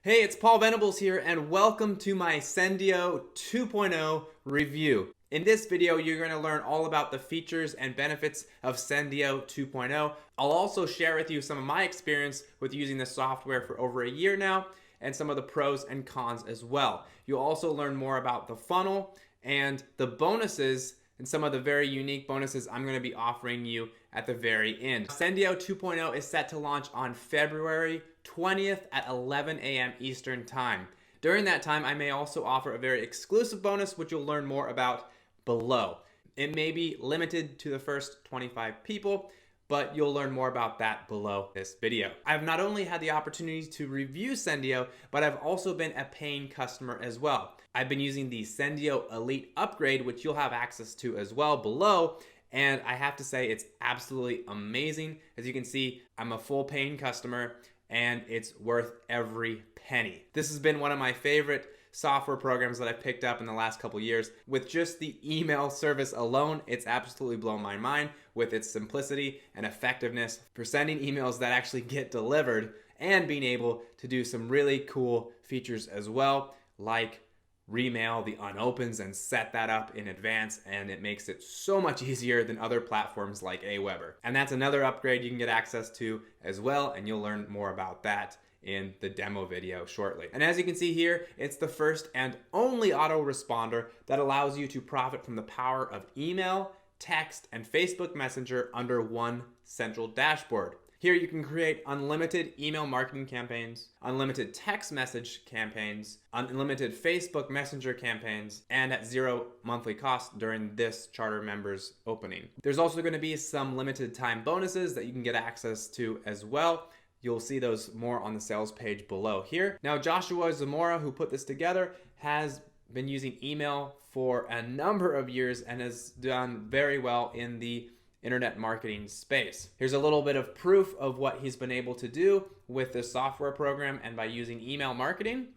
Hey, it's Paul Venables here, and welcome to my Sendio 2.0 review. In this video, you're going to learn all about the features and benefits of Sendio 2.0. I'll also share with you some of my experience with using the software for over a year now, and some of the pros and cons as well. You'll also learn more about the funnel and the bonuses and some of the very unique bonuses I'm going to be offering you at the very end. Sendio 2.0 is set to launch on February 20th at 11 a.m. Eastern Time. During that time, I may also offer a very exclusive bonus, which you'll learn more about below. It may be limited to the first 25 people, but you'll learn more about that below this video. I've not only had the opportunity to review Sendio, but I've also been a paying customer as well. I've been using the Sendio Elite upgrade, which you'll have access to as well below, and I have to say it's absolutely amazing. As you can see, I'm a full paying customer, and it's worth every penny. This has been one of my favorite software programs that I've picked up in the last couple years. With just the email service alone, it's absolutely blown my mind with its simplicity and effectiveness for sending emails that actually get delivered, and being able to do some really cool features as well, like remail the unopens and set that up in advance, and it makes it so much easier than other platforms like Aweber. And that's another upgrade you can get access to as well, and you'll learn more about that in the demo video shortly. And as you can see here, it's the first and only autoresponder that allows you to profit from the power of email, text, and Facebook Messenger under one central dashboard. Here you can create unlimited email marketing campaigns, unlimited text message campaigns, unlimited Facebook Messenger campaigns, and at zero monthly cost during this charter members opening. There's also going to be some limited time bonuses that you can get access to as well. You'll see those more on the sales page below here. Now, Joshua Zamora, who put this together, has been using email for a number of years and has done very well in the internet marketing space. Here's a little bit of proof of what he's been able to do with this software program and by using email marketing.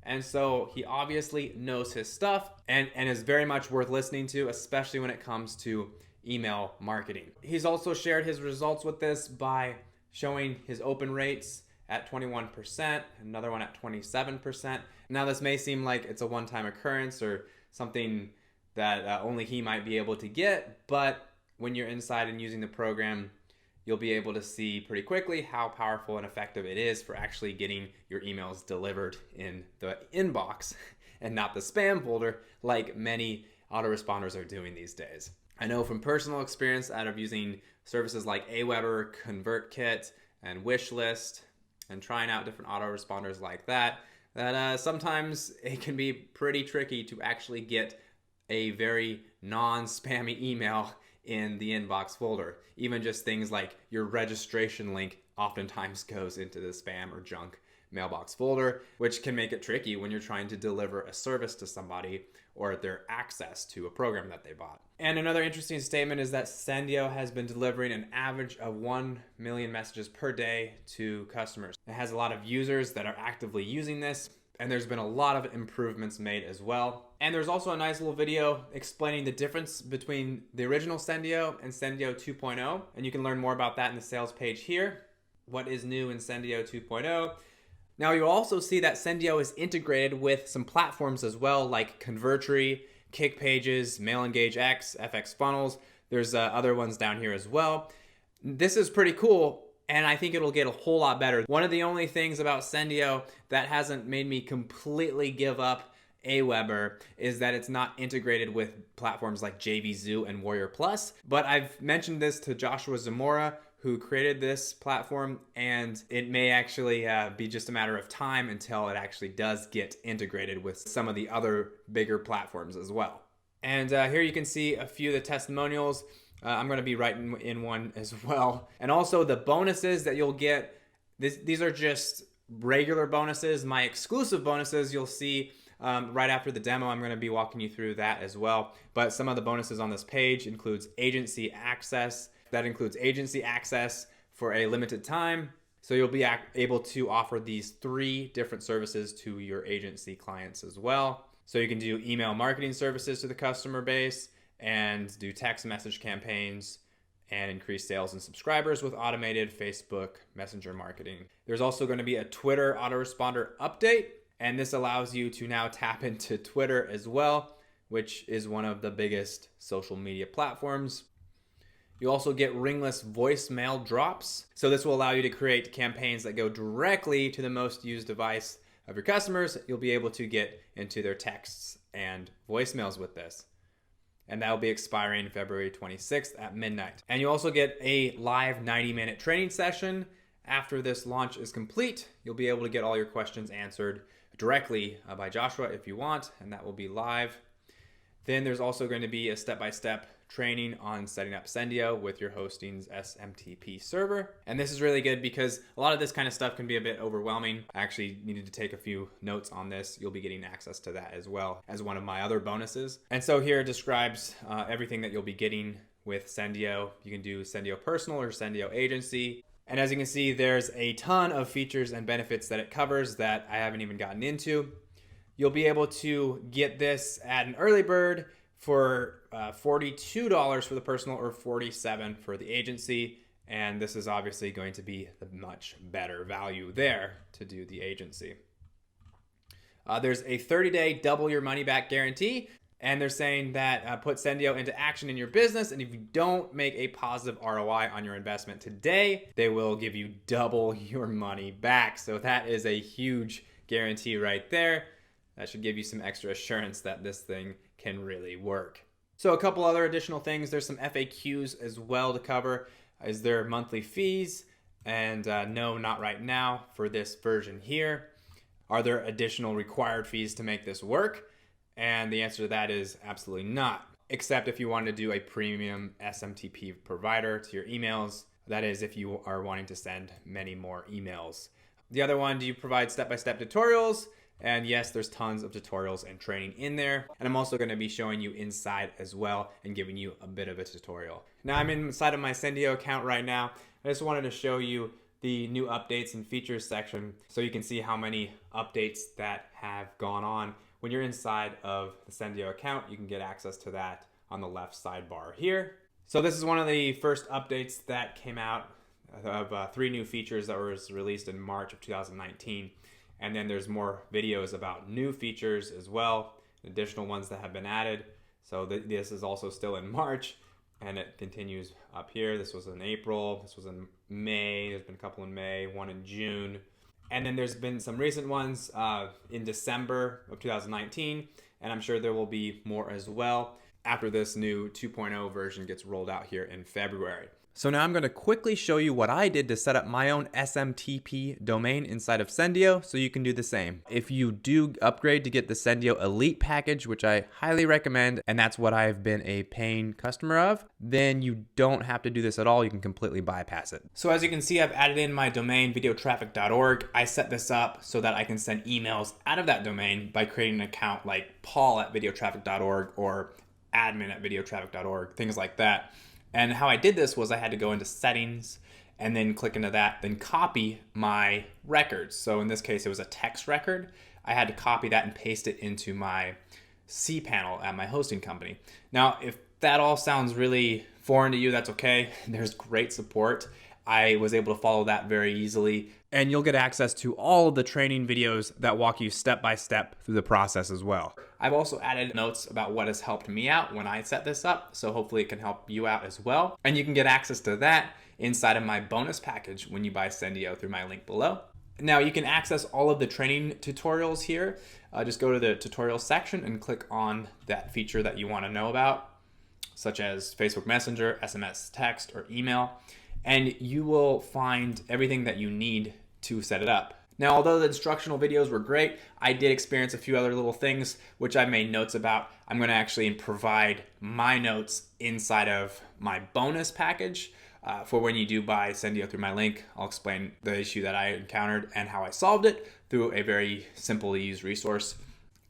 And so he obviously knows his stuff and is very much worth listening to, especially when it comes to email marketing. He's also shared his results with this by showing his open rates at 21%, another one at 27%. Now, this may seem like it's a one-time occurrence or something that only he might be able to get, but when you're inside and using the program, you'll be able to see pretty quickly how powerful and effective it is for actually getting your emails delivered in the inbox and not the spam folder like many autoresponders are doing these days. I know from personal experience out of using services like Aweber, ConvertKit, and Wishlist, and trying out different autoresponders like that, that sometimes it can be pretty tricky to actually get a very non-spammy email in the inbox folder. Even just things like your registration link oftentimes goes into the spam or junk mailbox folder, which can make it tricky when you're trying to deliver a service to somebody or their access to a program that they bought. And another interesting statement is that Sendio has been delivering an average of 1 million messages per day to customers. It has a lot of users that are actively using this, and there's been a lot of improvements made as well. And there's also a nice little video explaining the difference between the original Sendio and Sendio 2.0, and you can learn more about that in the sales page here. What is new in Sendio 2.0? Now, you'll also see that Sendio is integrated with some platforms as well, like Convertry, KickPages, MailEngageX, FX Funnels. There's other ones down here as well. This is pretty cool, and I think it'll get a whole lot better. One of the only things about Sendio that hasn't made me completely give up Aweber is that it's not integrated with platforms like JVZoo and Warrior Plus. But I've mentioned this to Joshua Zamora, who created this platform, and it may actually be just a matter of time until it actually does get integrated with some of the other bigger platforms as well. And here you can see a few of the testimonials. I'm going to be writing in one as well. And also the bonuses that you'll get, these are just regular bonuses. My exclusive bonuses you'll see right after the demo. I'm going to be walking you through that as well. But some of the bonuses on this page includes agency access. That includes agency access for a limited time. So you'll be able to offer these 3 different services to your agency clients as well. So you can do email marketing services to the customer base and do text message campaigns and increase sales and subscribers with automated Facebook Messenger marketing. There's also going to be a Twitter autoresponder update, and this allows you to now tap into Twitter as well, which is one of the biggest social media platforms. You also get ringless voicemail drops. So this will allow you to create campaigns that go directly to the most used device of your customers. You'll be able to get into their texts and voicemails with this. And that will be expiring February 26th at midnight. And you also get a live 90-minute training session. After this launch is complete, you'll be able to get all your questions answered directly by Joshua if you want, and that will be live. Then there's also going to be a step-by-step training on setting up Sendio with your hosting's SMTP server. And this is really good because a lot of this kind of stuff can be a bit overwhelming. I actually needed to take a few notes on this. You'll be getting access to that as well as one of my other bonuses. And so here it describes everything that you'll be getting with Sendio. You can do Sendio Personal or Sendio Agency. And as you can see, there's a ton of features and benefits that it covers that I haven't even gotten into. You'll be able to get this at an early bird for $42 for the personal or $47 for the agency. And this is obviously going to be the much better value there to do the agency. There's a 30-day double your money back guarantee. And they're saying that put Sendio into action in your business. And if you don't make a positive ROI on your investment today, they will give you double your money back. So that is a huge guarantee right there. That should give you some extra assurance that this thing can really work. So a couple other additional things. There's some FAQs as well to cover. Is there monthly fees? And no, not right now for this version here. Are there additional required fees to make this work? And the answer to that is absolutely not, except if you want to do a premium SMTP provider to your emails. That is if you are wanting to send many more emails. The other one, do you provide step-by-step tutorials? And yes, there's tons of tutorials and training in there. And I'm also going to be showing you inside as well and giving you a bit of a tutorial. Now I'm inside of my Sendio account right now. I just wanted to show you the new updates and features section so you can see how many updates that have gone on. When you're inside of the Sendio account, you can get access to that on the left sidebar here. So this is one of the first updates that came out of 3 new features that was released in March of 2019. And then there's more videos about new features as well, additional ones that have been added. So this is also still in March, and it continues up here. This was in April, this was in May, there's been a couple in May, one in June. And then there's been some recent ones in December of 2019, and I'm sure there will be more as well after this new 2.0 version gets rolled out here in February. So now I'm going to quickly show you what I did to set up my own SMTP domain inside of Sendio so you can do the same. If you do upgrade to get the Sendio Elite package, which I highly recommend, and that's what I've been a paying customer of, then you don't have to do this at all. You can completely bypass it. So as you can see, I've added in my domain videotraffic.org. I set this up so that I can send emails out of that domain by creating an account like paul@videotraffic.org or admin@videotraffic.org, things like that. And how I did this was I had to go into settings and then click into that, then copy my records. So in this case, it was a text record. I had to copy that and paste it into my cPanel at my hosting company. Now, if that all sounds really foreign to you, that's okay. There's great support. I was able to follow that very easily. And you'll get access to all of the training videos that walk you step by step through the process as well. I've also added notes about what has helped me out when I set this up, so hopefully it can help you out as well. And you can get access to that inside of my bonus package when you buy Sendio through my link below. Now you can access all of the training tutorials here. Just go to the tutorial section and click on that feature that you want to know about, such as Facebook Messenger, SMS text, or email. And you will find everything that you need to set it up. Now, although the instructional videos were great, I did experience a few other little things which I made notes about. I'm going to actually provide my notes inside of my bonus package for when you do buy Sendio through my link. I'll explain the issue that I encountered and how I solved it through a very simple to use resource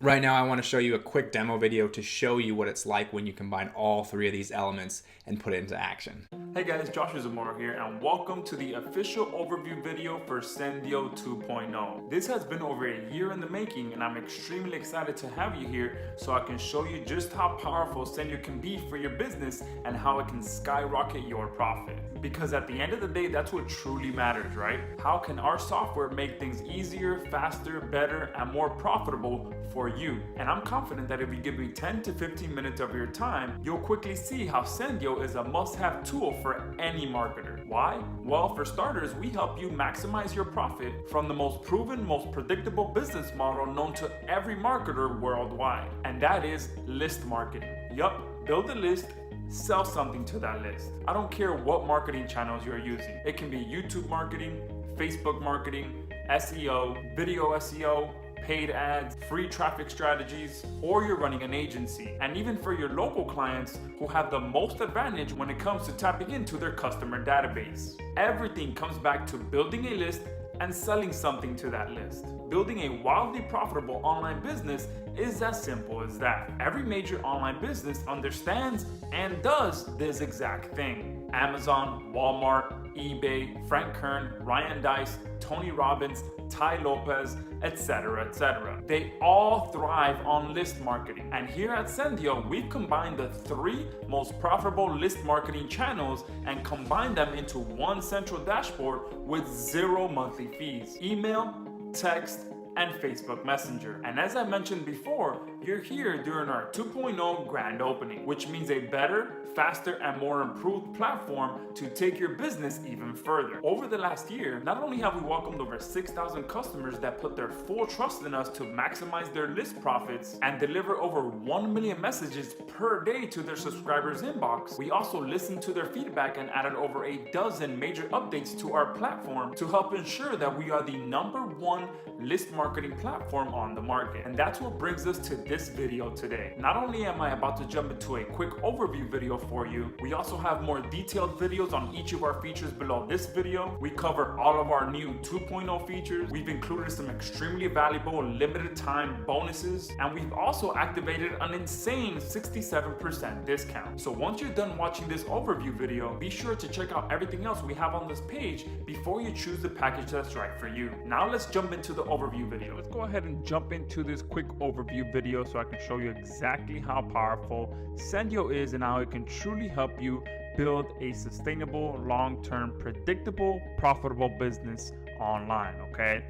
Right now, I want to show you a quick demo video to show you what it's like when you combine all three of these elements and put it into action. Hey guys, Joshua Zamora here, and welcome to the official overview video for Sendio 2.0. This has been over a year in the making, and I'm extremely excited to have you here so I can show you just how powerful Sendio can be for your business and how it can skyrocket your profit. Because at the end of the day, that's what truly matters, right? How can our software make things easier, faster, better, and more profitable for you? And I'm confident that if you give me 10 to 15 minutes of your time, you'll quickly see how Sendio is a must-have tool for any marketer. Why? Well, for starters, we help you maximize your profit from the most proven, most predictable business model known to every marketer worldwide, and that is list marketing. Yup, build a list, sell something to that list. I don't care what marketing channels you're using. It can be YouTube marketing, Facebook marketing, SEO, video SEO, paid ads, free traffic strategies, or you're running an agency. And even for your local clients who have the most advantage when it comes to tapping into their customer database. Everything comes back to building a list and selling something to that list. Building a wildly profitable online business is as simple as that. Every major online business understands and does this exact thing. Amazon, Walmart, eBay, Frank Kern, Ryan Dice, Tony Robbins, Ty Lopez, etc., etc. They all thrive on list marketing. And here at Sendio, we've combined the three most profitable list marketing channels and combined them into one central dashboard with 0 monthly fees. Email, text, and Facebook Messenger. And as I mentioned before, you're here during our 2.0 grand opening, which means a better, faster, and more improved platform to take your business even further. Over the last year, not only have we welcomed over 6,000 customers that put their full trust in us to maximize their list profits and deliver over 1 million messages per day to their subscribers' inbox, we also listened to their feedback and added over a dozen major updates to our platform to help ensure that we are the #1 list marketing platform on the market. And that's what brings us to this video today. Not only am I about to jump into a quick overview video for you, we also have more detailed videos on each of our features below this video. We cover all of our new 2.0 features. We've included some extremely valuable limited time bonuses, and we've also activated an insane 67% discount. So once you're done watching this overview video, be sure to check out everything else we have on this page before you choose the package that's right for you. Now let's jump into the overview video. Let's go ahead and jump into this quick overview video so I can show you exactly how powerful Sendio is and how it can truly help you build a sustainable, long-term, predictable, profitable business online, okay?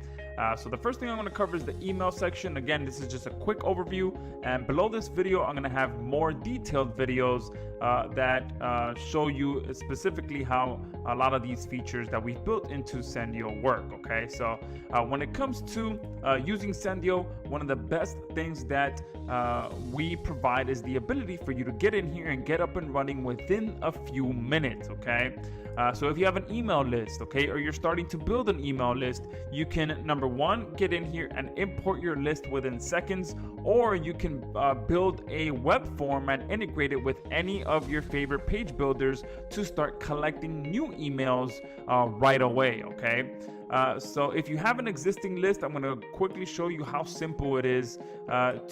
So the first thing I'm going to cover is the email section. Again, this is just a quick overview, and below this video I'm going to have more detailed videos that show you specifically how a lot of these features that we've built into Sendio work, okay? So when it comes to using Sendio, one of the best things that we provide is the ability for you to get in here and get up and running within a few minutes, okay? So if you have an email list, okay, or you're starting to build an email list, you can, #1, get in here and import your list within seconds, or you can build a web form and integrate it with any of your favorite page builders to start collecting new emails right away, okay? So if you have an existing list, I'm going to quickly show you how simple it is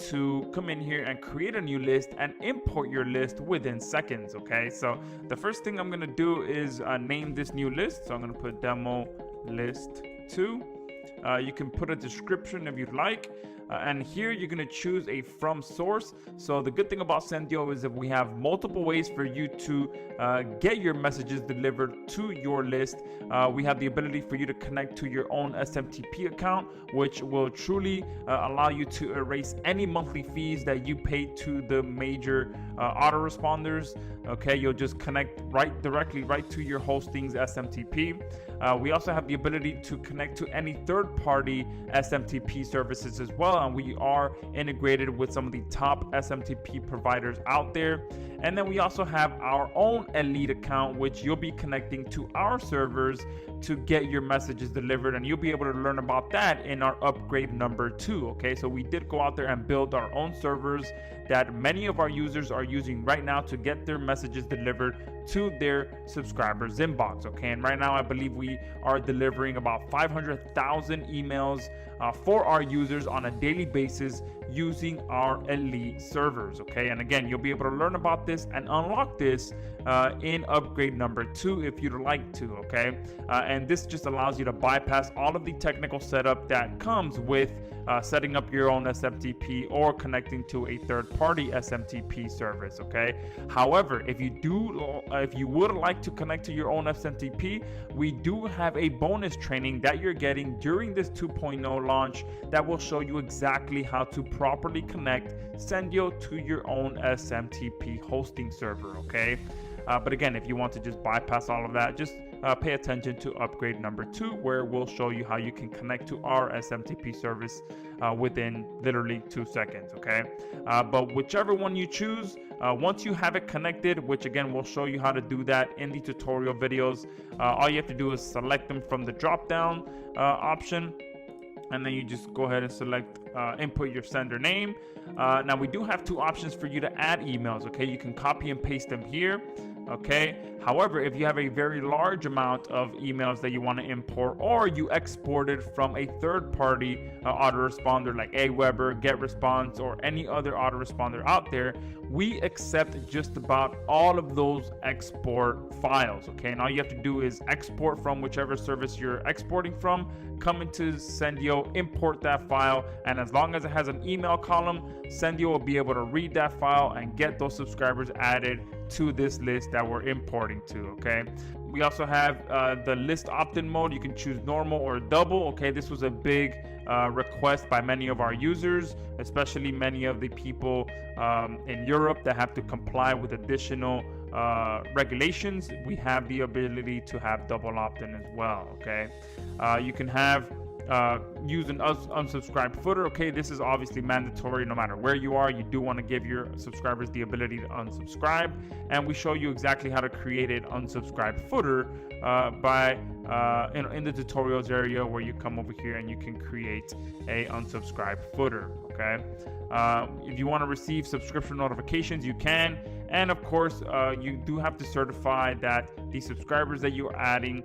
to come in here and create a new list and import your list within seconds, okay? So the first thing I'm going to do is name this new list. So I'm going to put demo list 2. You can put a description if you'd like. And here you're going to choose a from source. So the good thing about Sendio is that we have multiple ways for you to get your messages delivered to your list. We have the ability for you to connect to your own SMTP account, which will truly allow you to erase any monthly fees that you pay to the major autoresponders. Okay, you'll just connect directly to your hosting's SMTP. We also have the ability to connect to any third-party SMTP services as well, and we are integrated with some of the top SMTP providers out there. And then we also have our own Elite account, which you'll be connecting to our servers to get your messages delivered, and you'll be able to learn about that in our upgrade number 2. Okay, so we did go out there and build our own servers that many of our users are using right now to get their messages delivered to their subscribers' inbox. Okay, and right now I believe we are delivering about 500,000 emails for our users on a daily basis using our Elite servers, okay? And again, you'll be able to learn about this and unlock this in upgrade number 2 if you'd like to, okay? And this just allows you to bypass all of the technical setup that comes with setting up your own SMTP or connecting to a third-party SMTP service, okay? However, if you would like to connect to your own SMTP, we do have a bonus training that you're getting during this 2.0 launch that will show you exactly how to properly connect Sendio to your own SMTP hosting server, okay? But again, if you want to just bypass all of that, just pay attention to upgrade number 2, where we'll show you how you can connect to our SMTP service within literally 2 seconds, okay? But whichever one you choose, once you have it connected, which again, we'll show you how to do that in the tutorial videos, all you have to do is select them from the drop down option, and then you just go ahead and select input your sender name. Now we do have 2 options for you to add emails, okay? You can copy and paste them here, okay? However, if you have a very large amount of emails that you want to import, or you exported from a third-party autoresponder like Aweber, GetResponse, or any other autoresponder out there, we accept just about all of those export files, okay? And all you have to do is export from whichever service you're exporting from, come into Sendio, import that file, and as long as it has an email column, Sendio will be able to read that file and get those subscribers added to this list that we're importing to, okay? We also have the list opt-in mode. You can choose normal or double, okay? This was a big request by many of our users, especially many of the people in Europe that have to comply with additional regulations. We have the ability to have double opt-in as well, okay? You can have use an unsubscribe footer, okay? This is obviously mandatory no matter where you are. You do want to give your subscribers the ability to unsubscribe, and we show you exactly how to create an unsubscribe footer in the tutorials area, where you come over here and you can create a unsubscribe footer, okay? If you want to receive subscription notifications, you can, and of course you do have to certify that the subscribers that you're adding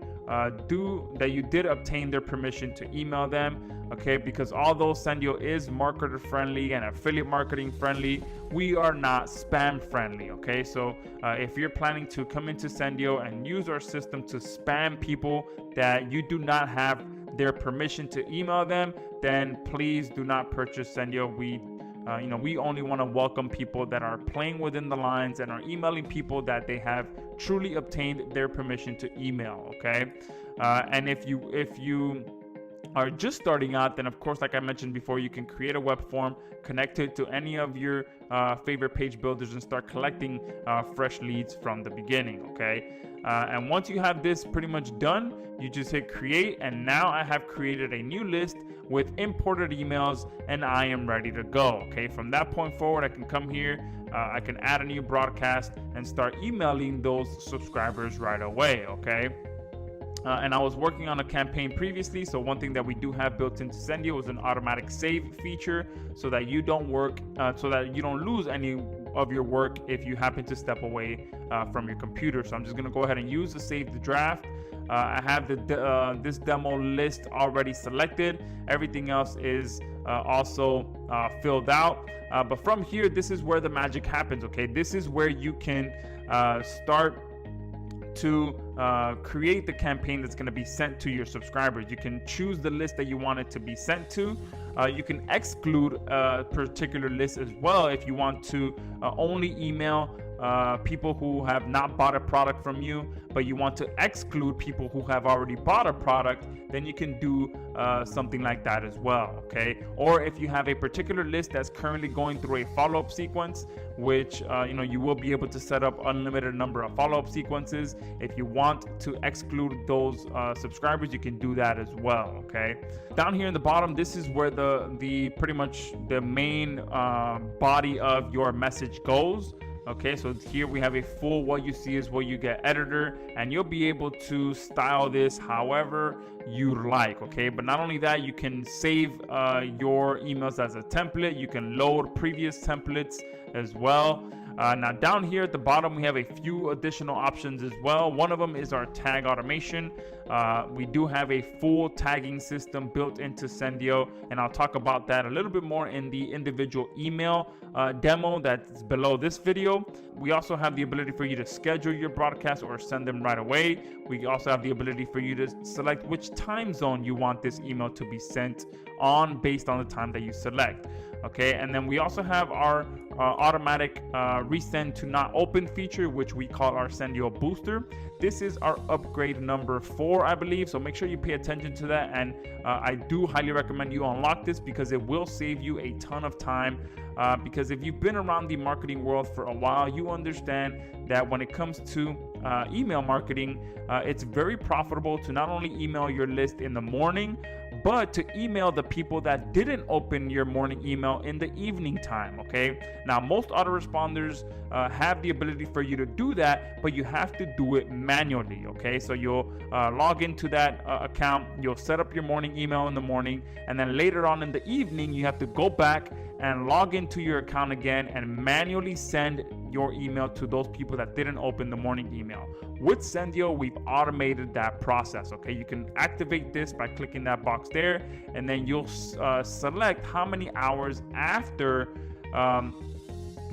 you did obtain their permission to email them, okay? Because although Sendio is marketer friendly and affiliate marketing friendly, we are not spam friendly, okay? So if you're planning to come into Sendio and use our system to spam people that you do not have their permission to email them, then please do not purchase Sendio. We only want to welcome people that are playing within the lines and are emailing people that they have truly obtained their permission to email, okay? And if you are just starting out, then of course, like I mentioned before, you can create a web form, connect it to any of your favorite page builders, and start collecting fresh leads from the beginning, okay? And once you have this pretty much done, you just hit create, and now I have created a new list with imported emails, and I am ready to go, okay? From that point forward, I can come here, I can add a new broadcast and start emailing those subscribers right away, okay? And I was working on a campaign previously, so one thing that we do have built into Sendio is an automatic save feature, so that you don't lose any of your work if you happen to step away from your computer. So I'm just going to go ahead and use the save the draft. I have this demo list already selected. Everything else is also filled out. But from here, this is where the magic happens, okay? This is where you can start to create the campaign that's going to be sent to your subscribers. You can choose the list that you want it to be sent to. You can exclude a particular list as well if you want to only email people who have not bought a product from you, but you want to exclude people who have already bought a product, then you can do something like that as well, okay? Or if you have a particular list that's currently going through a follow-up sequence, which you will be able to set up unlimited number of follow-up sequences. If you want to exclude those subscribers, you can do that as well, okay? Down here in the bottom, this is where the pretty much the main body of your message goes. Okay, so here we have a full what you see is what you get editor, and you'll be able to style this however you like, okay? But not only that, you can save your emails as a template. You can load previous templates as well. Now down here at the bottom, we have a few additional options as well. One of them is our tag automation. We do have a full tagging system built into Sendio, and I'll talk about that a little bit more in the individual email demo that's below this video. We also have the ability for you to schedule your broadcasts or send them right away. We also have the ability for you to select which time zone you want this email to be sent on based on the time that you select. Okay, and then we also have our automatic resend to not open feature, which we call our Sendio booster. This is our upgrade number 4, I believe, so make sure you pay attention to that, and I do highly recommend you unlock this because it will save you a ton of time. Because if you've been around the marketing world for a while, you understand that when it comes to email marketing, it's very profitable to not only email your list in the morning, but to email the people that didn't open your morning email in the evening time. Okay, now most autoresponders have the ability for you to do that, but you have to do it manually. Okay, so you'll log into that account, you'll set up your morning email in the morning, and then later on in the evening you have to go back and log into your account again and manually send your email to those people that didn't open the morning email. With Sendio, we've automated that process. Okay, you can activate this by clicking that box there, and then you'll select how many hours after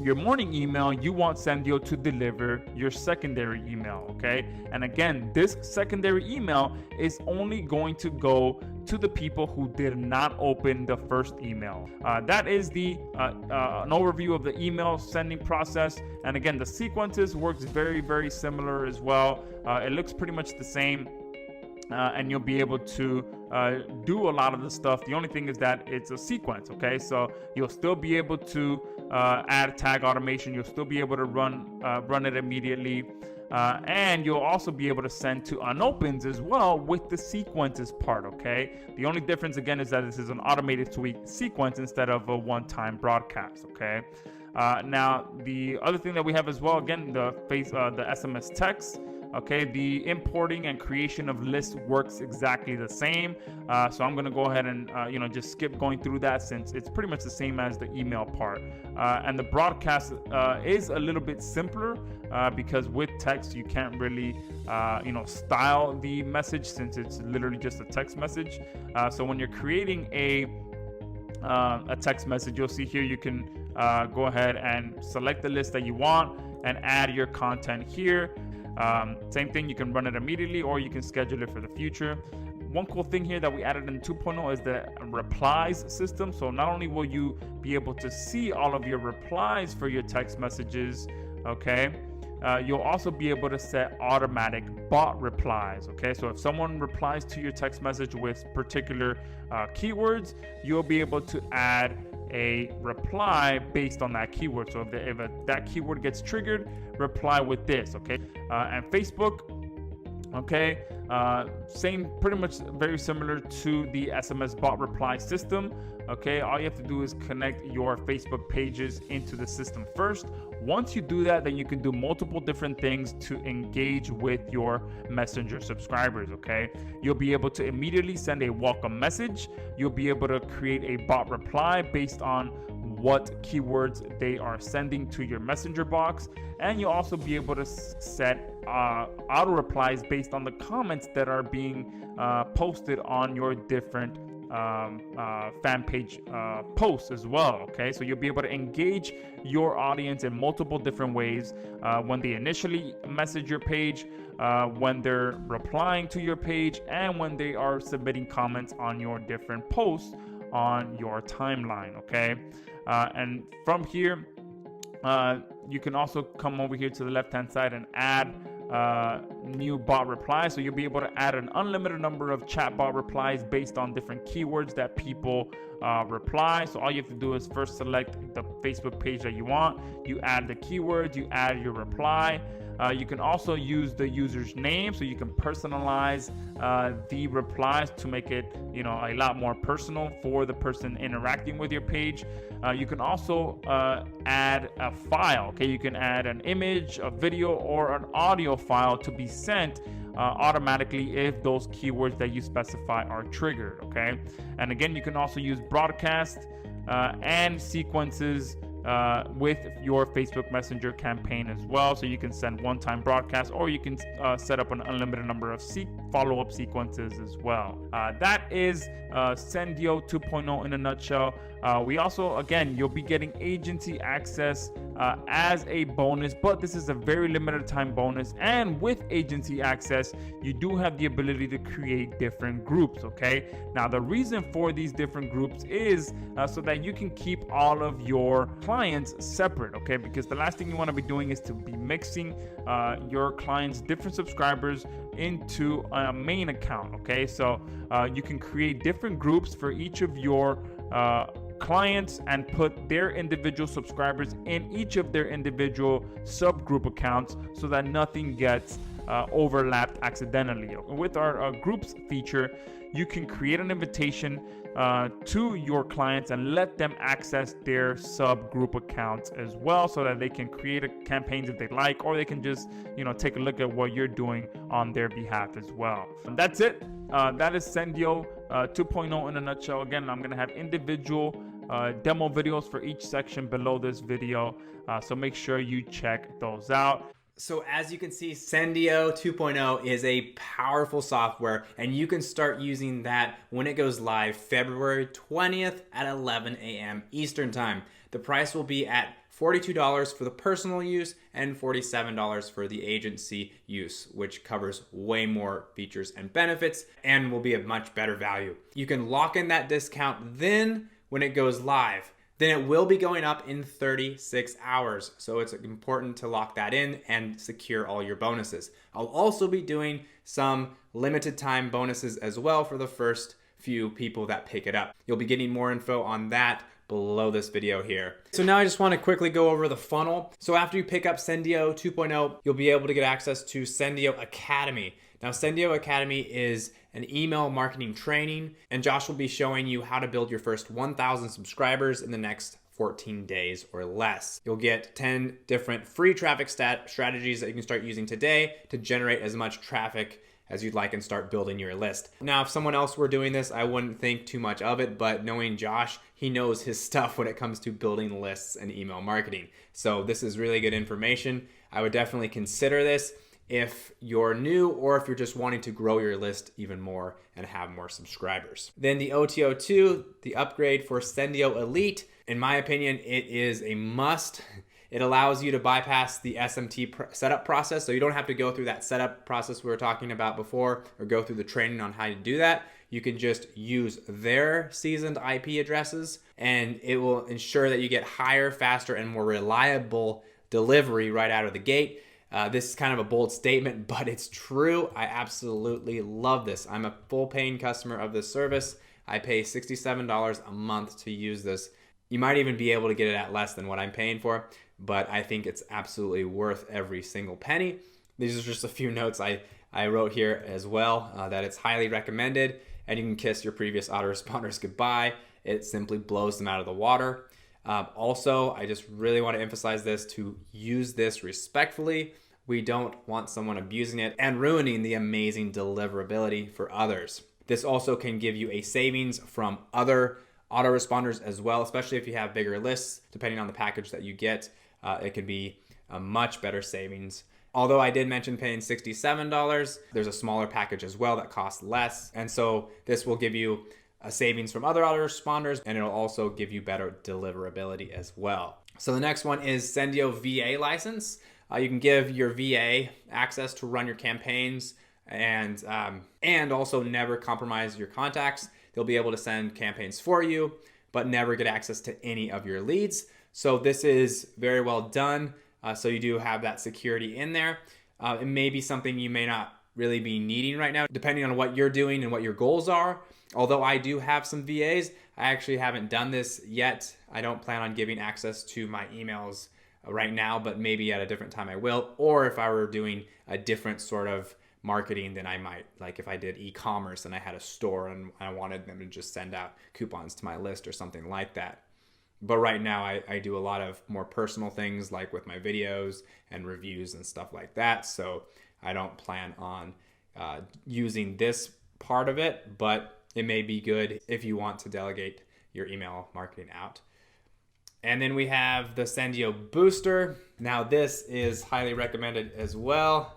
your morning email you want Sendio to deliver your secondary email. Okay, and again, this secondary email is only going to go to the people who did not open the first email. That is the an overview of the email sending process. And again, the sequences works very, very similar as well. It looks pretty much the same. And you'll be able to do a lot of the stuff. The only thing is that it's a sequence. Okay, so you'll still be able to add tag automation. You'll still be able to run it immediately. And you'll also be able to send to unopens as well with the sequences part. Okay, the only difference again is that this is an automated sequence instead of a one-time broadcast. Okay, now the other thing that we have as well, again, the SMS text. Okay, the importing and creation of lists works exactly the same. So I'm going to go ahead and just skip going through that since it's pretty much the same as the email part. And the broadcast is a little bit simpler because with text you can't really style the message since it's literally just a text message. So when you're creating a text message, you'll see here you can go ahead and select the list that you want and add your content here. Same thing, you can run it immediately or you can schedule it for the future. One cool thing here that we added in 2.0 is the replies system. So not only will you be able to see all of your replies for your text messages, okay, you'll also be able to set automatic bot replies. Okay, so if someone replies to your text message with particular keywords, you'll be able to add a reply based on that keyword. So if that keyword gets triggered, reply with this. Okay, and Facebook, okay, same, pretty much very similar to the SMS bot reply system. Okay, all you have to do is connect your Facebook pages into the system first. Once you do that, then you can do multiple different things to engage with your messenger subscribers. Okay, you'll be able to immediately send a welcome message. You'll be able to create a bot reply based on what keywords they are sending to your messenger box, and you'll also be able to set auto replies based on the comments that are being posted on your different fan page posts as well. Okay, so you'll be able to engage your audience in multiple different ways when they initially message your page, when they're replying to your page, and when they are submitting comments on your different posts on your timeline. Okay, and from here you can also come over here to the left hand side and add new bot replies. So you'll be able to add an unlimited number of chat bot replies based on different keywords that people reply. So all you have to do is first select the Facebook page that you want, you add the keywords, you add your reply. You can also use the user's name, so you can personalize the replies to make it, a lot more personal for the person interacting with your page. You can also add a file. Okay, you can add an image, a video, or an audio file to be sent automatically if those keywords that you specify are triggered. Okay, and again, you can also use broadcast and sequences with your Facebook Messenger campaign as well. So you can send one-time broadcasts, or you can set up an unlimited number of follow-up sequences as well. That is Sendiio 2.0 in a nutshell. We also, again, you'll be getting agency access as a bonus, but this is a very limited time bonus. And with agency access, you do have the ability to create different groups. Okay, now the reason for these different groups is so that you can keep all of your clients separate. Okay, because the last thing you want to be doing is to be mixing your clients' different subscribers into a main account. Okay, so you can create different groups for each of your clients and put their individual subscribers in each of their individual subgroup accounts so that nothing gets overlapped accidentally. With our groups feature, you can create an invitation to your clients and let them access their subgroup accounts as well, so that they can create campaigns if they like, or they can just take a look at what you're doing on their behalf as well. And that's it. That is Sendiio 2.0 in a nutshell. Again, I'm going to have individual demo videos for each section below this video, so make sure you check those out. So as you can see, Sendiio 2.0 is a powerful software, and you can start using that when it goes live February 20th at 11 a.m. Eastern Time. The price will be at $42 for the personal use and $47 for the agency use, which covers way more features and benefits and will be a much better value. You can lock in that discount then when it goes live. Then it will be going up in 36 hours. So it's important to lock that in and secure all your bonuses. I'll also be doing some limited time bonuses as well for the first few people that pick it up. You'll be getting more info on that below this video here. So now I just want to quickly go over the funnel. So after you pick up Sendiio 2.0, you'll be able to get access to Sendiio Academy. Now, Sendiio Academy is an email marketing training, and Josh will be showing you how to build your first 1,000 subscribers in the next 14 days or less. You'll get 10 different free traffic strategies that you can start using today to generate as much traffic as you'd like and start building your list. Now, if someone else were doing this, I wouldn't think too much of it, but knowing Josh, he knows his stuff when it comes to building lists and email marketing. So this is really good information. I would definitely consider this if you're new or if you're just wanting to grow your list even more and have more subscribers. Then the OTO2, the upgrade for Sendio Elite, in my opinion, it is a must. It allows you to bypass the SMT setup process, so you don't have to go through that setup process we were talking about before or go through the training on how to do that. You can just use their seasoned IP addresses, and it will ensure that you get higher, faster, and more reliable delivery right out of the gate. This is kind of a bold statement, but it's true. I absolutely love this. I'm a full paying customer of this service. I pay $67 a month to use this. You might even be able to get it at less than what I'm paying for, but I think it's absolutely worth every single penny. These are just a few notes I wrote here as well, that it's highly recommended, and you can kiss your previous autoresponders goodbye. It simply blows them out of the water. Also, I just really want to emphasize this, to use this respectfully. We don't want someone abusing it and ruining the amazing deliverability for others. This also can give you a savings from other autoresponders as well, especially if you have bigger lists. Depending on the package that you get, it can be a much better savings. Although I did mention paying $67, there's a smaller package as well that costs less. And so this will give you a savings from other autoresponders, and it'll also give you better deliverability as well. So the next one is Sendio VA license. You can give your VA access to run your campaigns and also never compromise your contacts. They'll be able to send campaigns for you, but never get access to any of your leads. So this is very well done. So you do have that security in there. It may be something you may not really be needing right now, depending on what you're doing and what your goals are. Although I do have some VAs, I actually haven't done this yet. I don't plan on giving access to my emails right now, but maybe at a different time I will. Or if I were doing a different sort of marketing, then I might, like if I did e-commerce and I had a store and I wanted them to just send out coupons to my list or something like that. But right now I do a lot of more personal things, like with my videos and reviews and stuff like that. So I don't plan on using this part of it, but it may be good if you want to delegate your email marketing out. And then we have the Sendio Booster. Now this is highly recommended as well.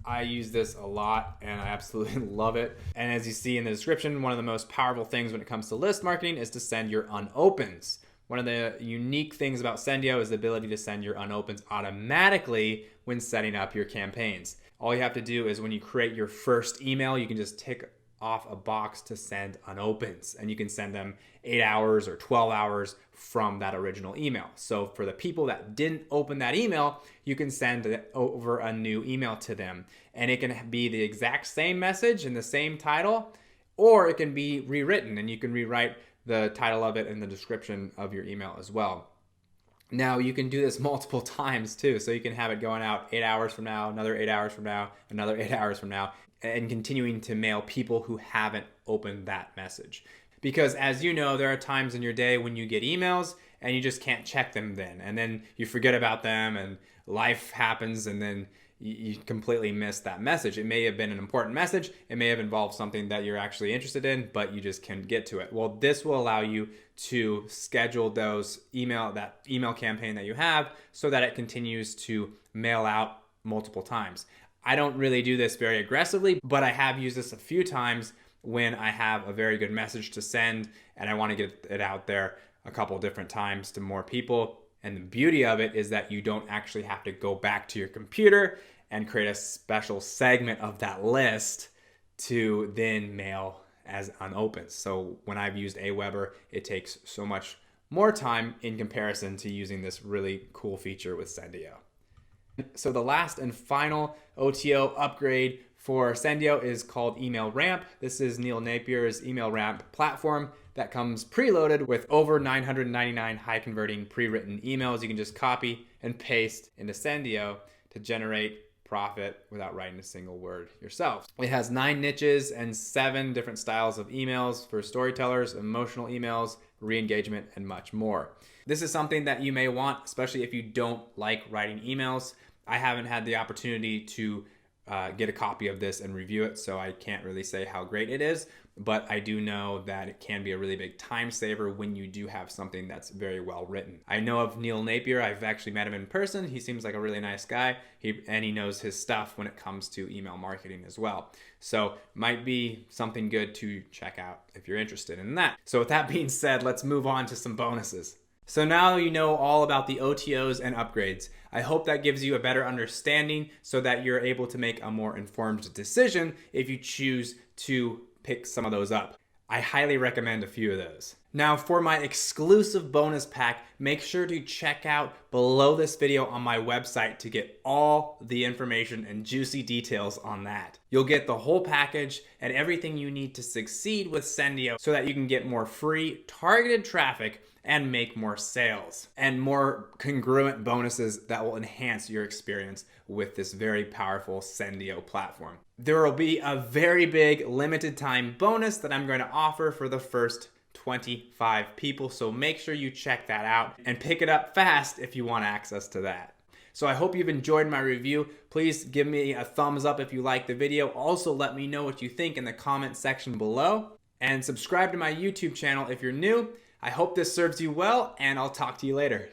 I use this a lot and I absolutely love it. And as you see in the description, one of the most powerful things when it comes to list marketing is to send your unopens. One of the unique things about Sendio is the ability to send your unopens automatically when setting up your campaigns. All you have to do is when you create your first email, you can just tick off a box to send unopens, and you can send them 8 hours or 12 hours from that original email. So for the people that didn't open that email, you can send over a new email to them, and it can be the exact same message and the same title, or it can be rewritten, and you can rewrite the title of it and the description of your email as well. Now you can do this multiple times too, so you can have it going out 8 hours from now, another 8 hours from now, another 8 hours from now, and continuing to mail people who haven't opened that message. Because as you know, there are times in your day when you get emails and you just can't check them then. And then you forget about them and life happens and then you completely miss that message. It may have been an important message. It may have involved something that you're actually interested in, but you just can't get to it. Well, this will allow you to schedule that email campaign that you have so that it continues to mail out multiple times. I don't really do this very aggressively, but I have used this a few times when I have a very good message to send and I want to get it out there a couple different times to more people. And the beauty of it is that you don't actually have to go back to your computer and create a special segment of that list to then mail as unopens. So when I've used Aweber, it takes so much more time in comparison to using this really cool feature with Sendio. So the last and final OTO upgrade for Sendio is called Email Ramp. This is Neil Napier's email ramp platform that comes preloaded with over 999 high converting pre-written emails you can just copy and paste into Sendio to generate profit without writing a single word yourself. It has 9 niches and 7 different styles of emails for storytellers, emotional emails, re-engagement, and much more. This is something that you may want, especially if you don't like writing emails. I haven't had the opportunity to get a copy of this and review it, so I can't really say how great it is, but I do know that it can be a really big time saver when you do have something that's very well written. I know of Neil Napier. I've actually met him in person. He seems like a really nice guy, and he knows his stuff when it comes to email marketing as well. So might be something good to check out if you're interested in that. So with that being said, let's move on to some bonuses. So now you know all about the OTOs and upgrades. I hope that gives you a better understanding so that you're able to make a more informed decision if you choose to pick some of those up. I highly recommend a few of those. Now for my exclusive bonus pack, make sure to check out below this video on my website to get all the information and juicy details on that. You'll get the whole package and everything you need to succeed with Sendio so that you can get more free targeted traffic and make more sales and more congruent bonuses that will enhance your experience with this very powerful Sendio platform. There will be a very big limited time bonus that I'm going to offer for the first 25 people, so make sure you check that out and pick it up fast if you want access to that. So I hope you've enjoyed my review. Please give me a thumbs up if you like the video. Also let me know what you think in the comment section below, and subscribe to my YouTube channel if you're new. I hope this serves you well, and I'll talk to you later.